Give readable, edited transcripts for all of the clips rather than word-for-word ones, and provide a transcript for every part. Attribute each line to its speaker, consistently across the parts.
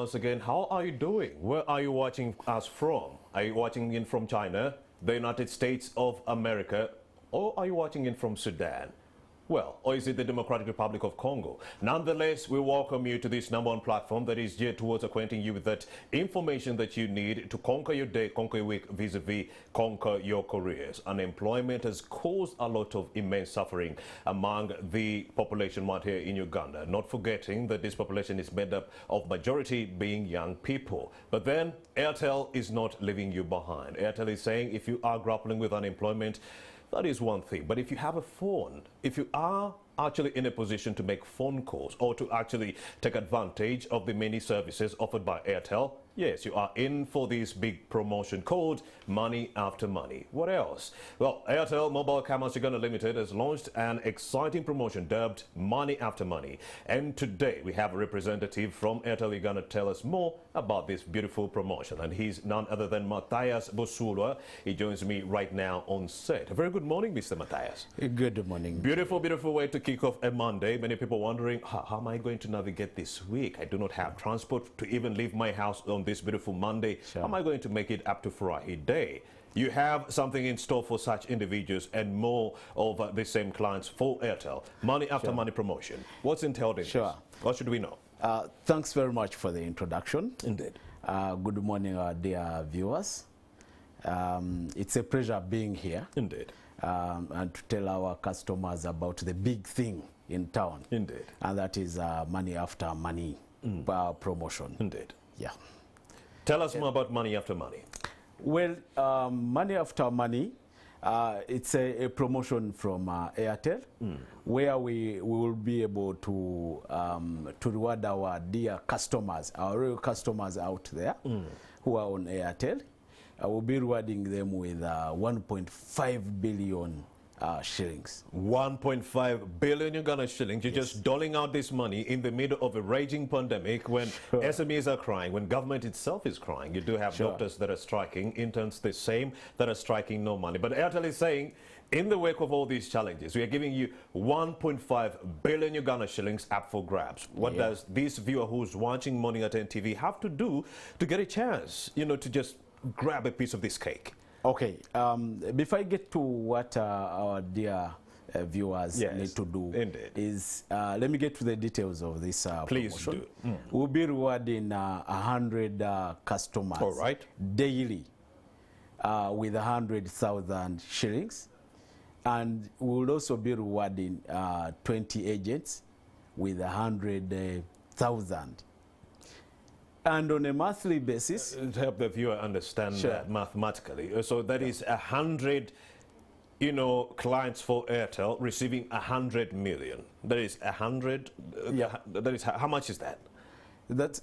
Speaker 1: Once again, how are you doing? Where are you watching us from? Are you watching in from China, the United States of America, or are you watching in from Sudan? Well, or is it the Democratic Republic of Congo? Nonetheless, we welcome you to this #1 platform that is geared towards acquainting you with that information that you need to conquer your day, conquer your week, vis-a-vis conquer your careers. Unemployment has caused a lot of immense suffering among the population right here in Uganda, not forgetting that this population is made up of majority being young people. But then Airtel is not leaving you behind. Airtel is saying if you are grappling with unemployment, that is one thing. But if you have a phone, if you are actually in a position to make phone calls or to actually take advantage of the many services offered by Airtel, yes, you are in for this big promotion called Money After Money. What else? Well, Airtel Mobile Commerce Uganda Limited has launched an exciting promotion dubbed Money After Money. And today we have a representative from Airtel Uganda to tell us more about this beautiful promotion. And he's none other than Matthias Bosulwa. He joins me right now on set. A very good morning, Mr. Matthias.
Speaker 2: Good morning.
Speaker 1: Beautiful, beautiful way to kick off a Monday. Many people wondering, how am I going to navigate this week? I do not have transport to even leave my house on this beautiful Monday.
Speaker 2: Sure.
Speaker 1: How am I going to make it up to Friday day? You have something in store for such individuals and more of the same clients for Airtel. Money After Money promotion. What's entailed in this? What should we know?
Speaker 2: Thanks very much for the introduction.
Speaker 1: Indeed.
Speaker 2: Good morning, our dear viewers. It's a pleasure being here.
Speaker 1: Indeed.
Speaker 2: And to tell our customers about the big thing in town.
Speaker 1: Indeed.
Speaker 2: And that is Money After Money promotion.
Speaker 1: Indeed.
Speaker 2: Yeah.
Speaker 1: Tell us more about Money After Money.
Speaker 2: Well, Money After Money, it's a promotion from Airtel, where we will be able to reward our dear customers, our real customers out there who are on Airtel. We'll be rewarding them with 1.5 billion shillings. 1.5
Speaker 1: billion Uganda shillings. You're just doling out this money in the middle of a raging pandemic when SMEs are crying, when government itself is crying. You do have doctors that are striking, interns the same, that are striking no money. But Airtel is saying, in the wake of all these challenges, we are giving you 1.5 billion Uganda shillings up for grabs. What does this viewer who's watching Morning at NTV have to do to get a chance, you know, to just grab a piece of this cake?
Speaker 2: Okay, before I get to what our dear viewers need to do, is let me get to the details of this
Speaker 1: Please
Speaker 2: promotion.
Speaker 1: do.
Speaker 2: We'll be rewarding 100 customers daily with 100,000 shillings, and we'll also be rewarding 20 agents with 100,000. And on a monthly basis,
Speaker 1: to help the viewer understand that mathematically, so that is 100, you know, clients for Airtel receiving 100 million. That is 100. That is how much is that?
Speaker 2: That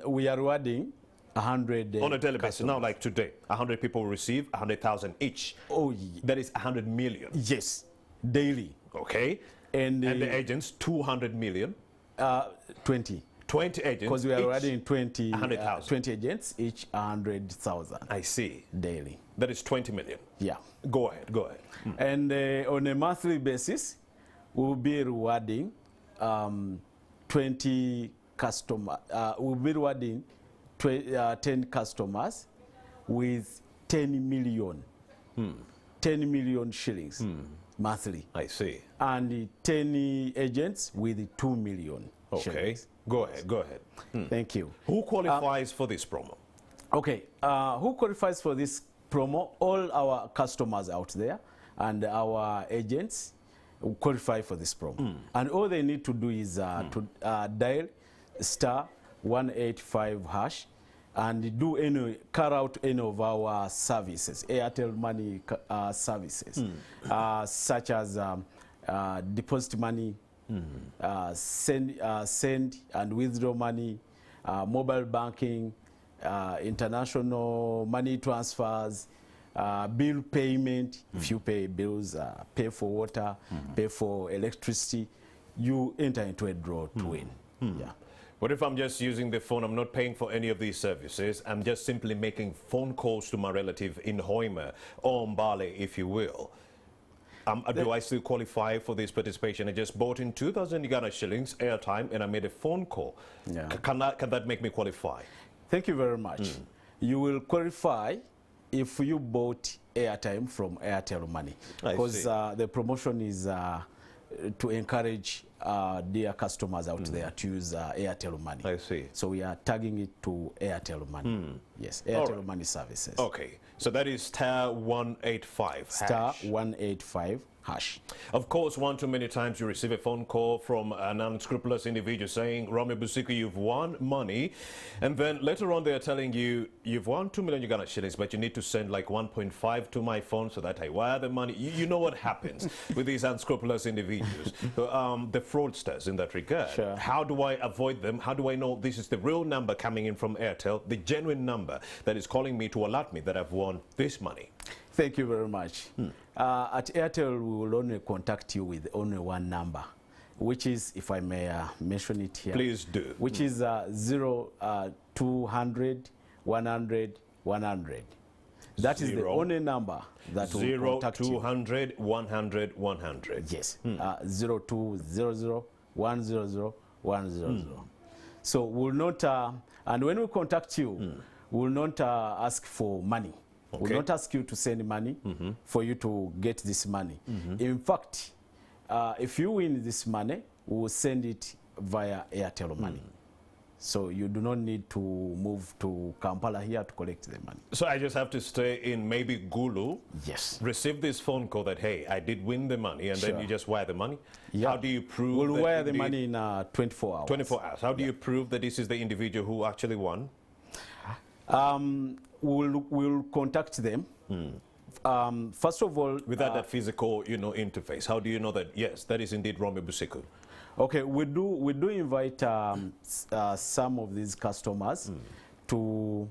Speaker 2: we are rewarding 100
Speaker 1: on a daily basis. Now, like today, 100 people receive 100,000 each.
Speaker 2: Oh, yeah.
Speaker 1: That is 100 million.
Speaker 2: Yes, daily.
Speaker 1: Okay. And the agents 200 million.
Speaker 2: 20 agents. Because we are adding 20 agents, each 100,000.
Speaker 1: I see.
Speaker 2: Daily.
Speaker 1: That is 20 million.
Speaker 2: Yeah.
Speaker 1: Go ahead, go ahead.
Speaker 2: And on a monthly basis, we'll be rewarding 20 customers. We'll be rewarding 10 customers with 10 million. 10 million shillings monthly.
Speaker 1: I see.
Speaker 2: And 10 agents with 2 million shillings.
Speaker 1: Go ahead, go ahead.
Speaker 2: Thank you.
Speaker 1: Who qualifies for this promo?
Speaker 2: Okay, who qualifies for this promo? All our customers out there and our agents will qualify for this promo. And all they need to do is to dial *185# and carry out any of our services, Airtel Money services, such as deposit money, send and withdraw money, mobile banking, international money transfers, bill payment. If you pay bills, pay for water, pay for electricity, you enter into a draw to win. Yeah.
Speaker 1: What if I'm just using the phone, I'm not paying for any of these services, I'm just simply making phone calls to my relative in Hoima or Mbale, if you will? Do I still qualify for this participation? I just bought in 2,000 Uganda shillings airtime and I made a phone call.
Speaker 2: Yeah.
Speaker 1: Can that make me qualify?
Speaker 2: Thank you very much. You will qualify if you bought airtime from Airtel Money, because the promotion is to encourage dear customers out there to use Airtel Money.
Speaker 1: I see.
Speaker 2: So we are tagging it to Airtel Money. Yes, Airtel Money services.
Speaker 1: Okay, so that is star 185
Speaker 2: Star
Speaker 1: hash.
Speaker 2: 185 hash.
Speaker 1: Of course, one too many times you receive a phone call from an unscrupulous individual saying, Rami Busiku, you've won money. And then later on, they're telling you, you've won 2 million Uganda shillings, but you need to send like 1.5 to my phone so that I wire the money. You know what happens with these unscrupulous individuals, the fraudsters in that regard.
Speaker 2: Sure.
Speaker 1: How do I avoid them? How do I know this is the real number coming in from Airtel, the genuine number that is calling me to alert me that I've won this money?
Speaker 2: Thank you very much. At Airtel, we will only contact you with only one number, which is, if I may mention it here.
Speaker 1: Please do.
Speaker 2: Which is 0200 100 100. That is the only number that will contact you.
Speaker 1: 0200 100 100.
Speaker 2: Yes. 0200 100 100. So we'll not, and when we contact you, we'll not ask for money.
Speaker 1: Okay.
Speaker 2: We'll not ask you to send money for you to get this money. In fact, if you win this money, we will send it via Airtel Money. So you do not need to move to Kampala here to collect the money.
Speaker 1: So I just have to stay in maybe Gulu,
Speaker 2: Yes.
Speaker 1: receive this phone call that, hey, I did win the money, and then you just wire the money?
Speaker 2: Yeah.
Speaker 1: How do you prove
Speaker 2: We'll
Speaker 1: that
Speaker 2: wire the
Speaker 1: indeed-
Speaker 2: money in 24 hours.
Speaker 1: 24 hours. How do you prove that this is the individual who actually won?
Speaker 2: We'll contact them. First of all,
Speaker 1: Without that physical, interface, how do you know that, yes, that is indeed Rami Busiku?
Speaker 2: okay, we do invite some of these customers to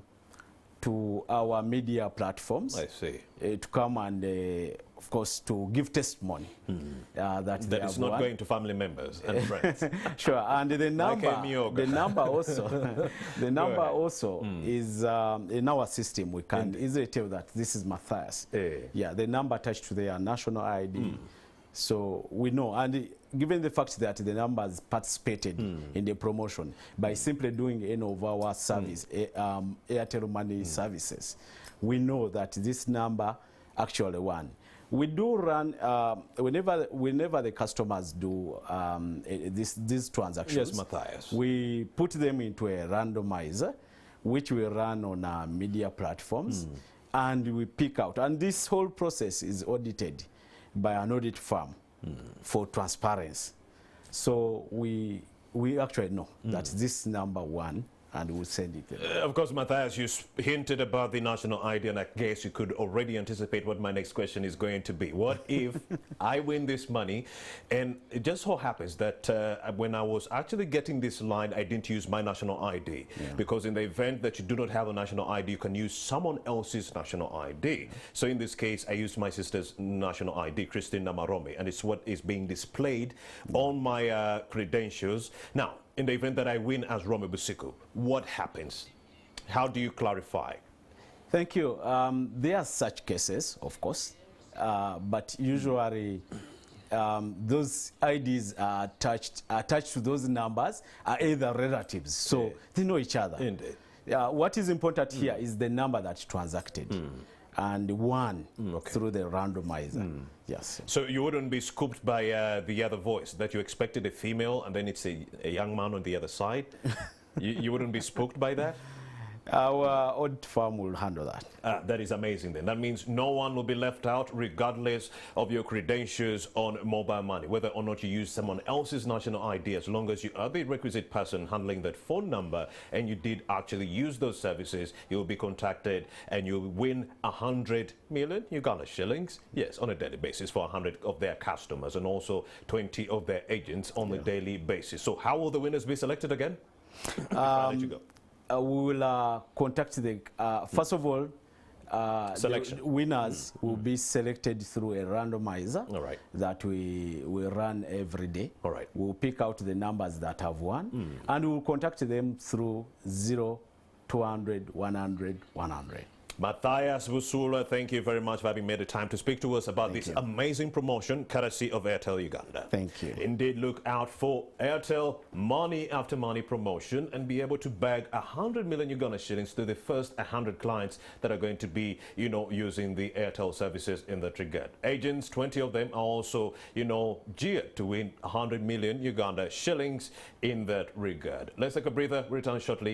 Speaker 2: our media platforms.
Speaker 1: I see.
Speaker 2: To come and, of course, to give testimony that they
Speaker 1: That is
Speaker 2: have
Speaker 1: not
Speaker 2: won.
Speaker 1: going to family members and friends.
Speaker 2: Sure, and the number,
Speaker 1: Mioga.
Speaker 2: the number also, the number also is in our system. We can easily tell that this is Matthias. Yeah, the number attached to their national ID. So we know, and given the fact that the numbers participated in the promotion by simply doing any of our service, Airtel Money services, we know that this number actually won. We do run whenever the customers do these transactions.
Speaker 1: Yes, Matthias.
Speaker 2: We put them into a randomizer, which we run on our media platforms, and we pick out. And this whole process is audited by an audit firm for transparency. So we actually know that this number won, and we'll send it.
Speaker 1: Of course, Matthias, you hinted about the national ID, and I guess you could already anticipate what my next question is going to be. What if I win this money, and it just so happens that when I was actually getting this line, I didn't use my national ID, because in the event that you do not have a national ID, you can use someone else's national ID. So in this case, I used my sister's national ID, Christine Namaromi, and it's what is being displayed on my credentials. Now, in the event that I win as Rami Busiku, what happens? How do you clarify?
Speaker 2: Thank you. There are such cases, of course, but usually those IDs are attached to those numbers are either relatives, so they know each other.
Speaker 1: Indeed.
Speaker 2: What is important here is the number that transacted and won through the randomizer. Yes.
Speaker 1: So you wouldn't be scooped by the other voice, that you expected a female and then it's a young man on the other side? you wouldn't be spooked by that?
Speaker 2: Our audit firm will handle that.
Speaker 1: That is amazing then. That means no one will be left out regardless of your credentials on mobile money, whether or not you use someone else's national ID, as long as you are the requisite person handling that phone number and you did actually use those services, you'll be contacted and you'll win 100 million Uganda shillings, yes, on a daily basis for 100 of their customers and also 20 of their agents on a daily basis. So how will the winners be selected again? I'll let you go.
Speaker 2: We will contact the, first of all,
Speaker 1: Selection.
Speaker 2: the winners will be selected through a randomizer that we run every day.
Speaker 1: All right.
Speaker 2: We'll pick out the numbers that have won, and we'll contact them through 0200 100 100.
Speaker 1: Matthias Busula, thank you very much for having made the time to speak to us about this amazing promotion courtesy of Airtel Uganda.
Speaker 2: Thank you.
Speaker 1: Indeed, look out for Airtel Money After Money promotion and be able to bag 100 million Uganda shillings to the first 100 clients that are going to be, using the Airtel services in that regard. Agents, 20 of them are also, geared to win 100 million Uganda shillings in that regard. Let's take a breather, return shortly.